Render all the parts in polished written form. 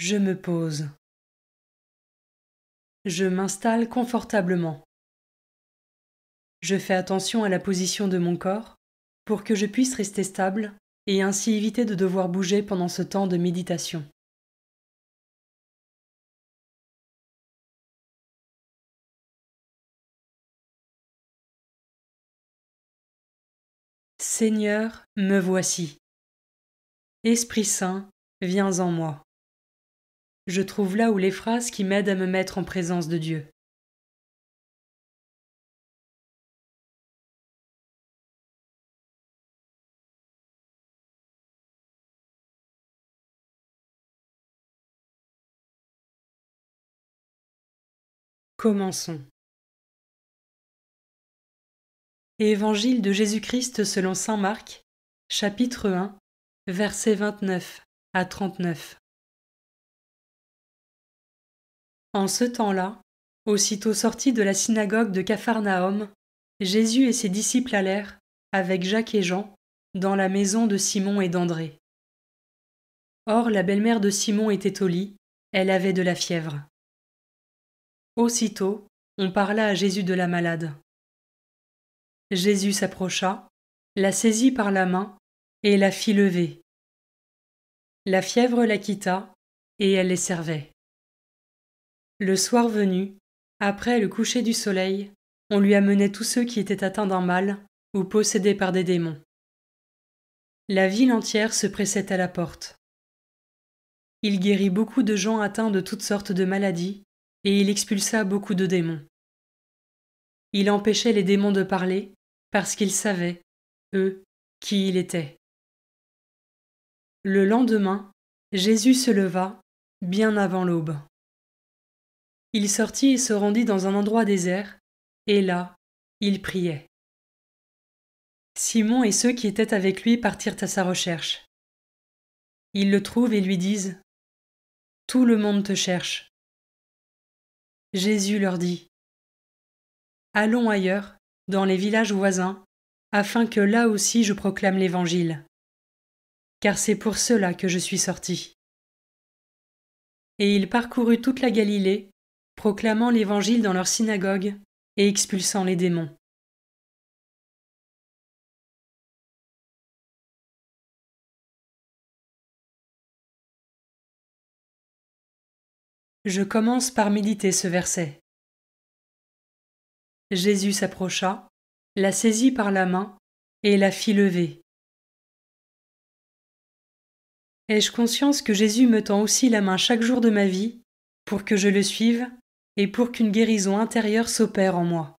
Je me pose. Je m'installe confortablement. Je fais attention à la position de mon corps pour que je puisse rester stable et ainsi éviter de devoir bouger pendant ce temps de méditation. Seigneur, me voici. Esprit Saint, viens en moi. Je trouve là où les phrases qui m'aident à me mettre en présence de Dieu. Commençons. Évangile de Jésus-Christ selon saint Marc, chapitre 1, versets 29 à 39. En ce temps-là, aussitôt sorti de la synagogue de Capharnaüm, Jésus et ses disciples allèrent, avec Jacques et Jean, dans la maison de Simon et d'André. Or la belle-mère de Simon était au lit, elle avait de la fièvre. Aussitôt, on parla à Jésus de la malade. Jésus s'approcha, la saisit par la main et la fit lever. La fièvre la quitta et elle les servait. Le soir venu, après le coucher du soleil, on lui amenait tous ceux qui étaient atteints d'un mal ou possédés par des démons. La ville entière se pressait à la porte. Il guérit beaucoup de gens atteints de toutes sortes de maladies et il expulsa beaucoup de démons. Il empêchait les démons de parler parce qu'ils savaient, eux, qui il était. Le lendemain, Jésus se leva, bien avant l'aube. Il sortit et se rendit dans un endroit désert, et là, il priait. Simon et ceux qui étaient avec lui partirent à sa recherche. Ils le trouvent et lui disent : « Tout le monde te cherche. » Jésus leur dit : « Allons ailleurs, dans les villages voisins, afin que là aussi je proclame l'Évangile. Car c'est pour cela que je suis sorti. » Et il parcourut toute la Galilée, proclamant l'Évangile dans leurs synagogues et expulsant les démons. Je commence par méditer ce verset. Jésus s'approcha, la saisit par la main et la fit lever. Ai-je conscience que Jésus me tend aussi la main chaque jour de ma vie pour que je le suive et pour qu'une guérison intérieure s'opère en moi?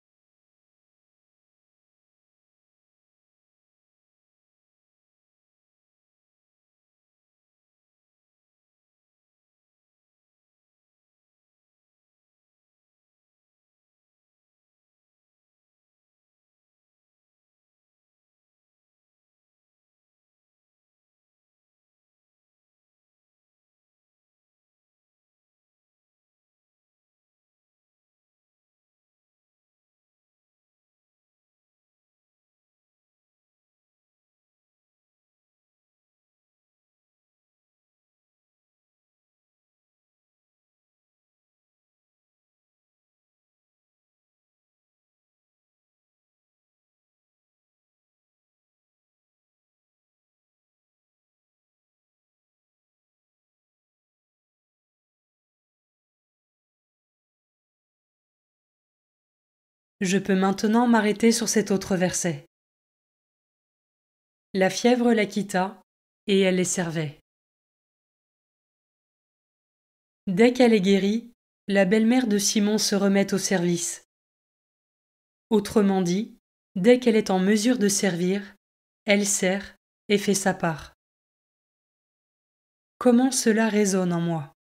Je peux maintenant m'arrêter sur cet autre verset. La fièvre la quitta et elle les servait. Dès qu'elle est guérie, la belle-mère de Simon se remet au service. Autrement dit, dès qu'elle est en mesure de servir, elle sert et fait sa part. Comment cela résonne en moi?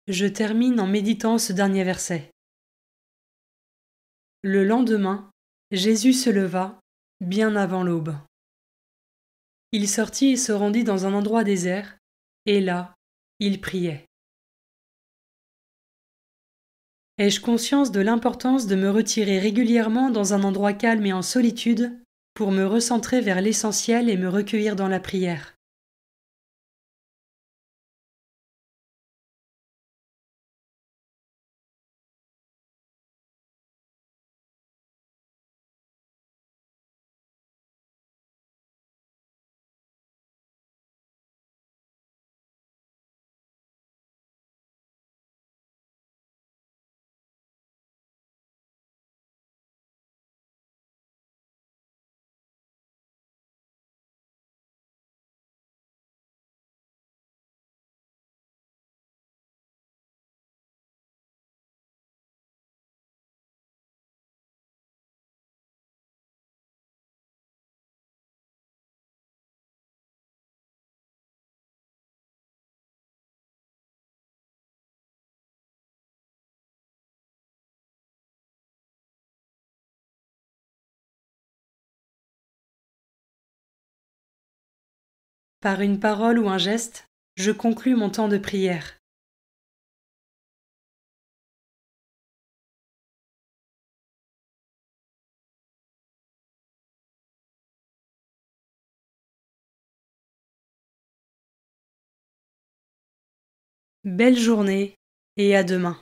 Je termine en méditant ce dernier verset. Le lendemain, Jésus se leva, bien avant l'aube. Il sortit et se rendit dans un endroit désert, et là, il priait. Ai-je conscience de l'importance de me retirer régulièrement dans un endroit calme et en solitude pour me recentrer vers l'essentiel et me recueillir dans la prière? Par une parole ou un geste, je conclus mon temps de prière. Belle journée et à demain.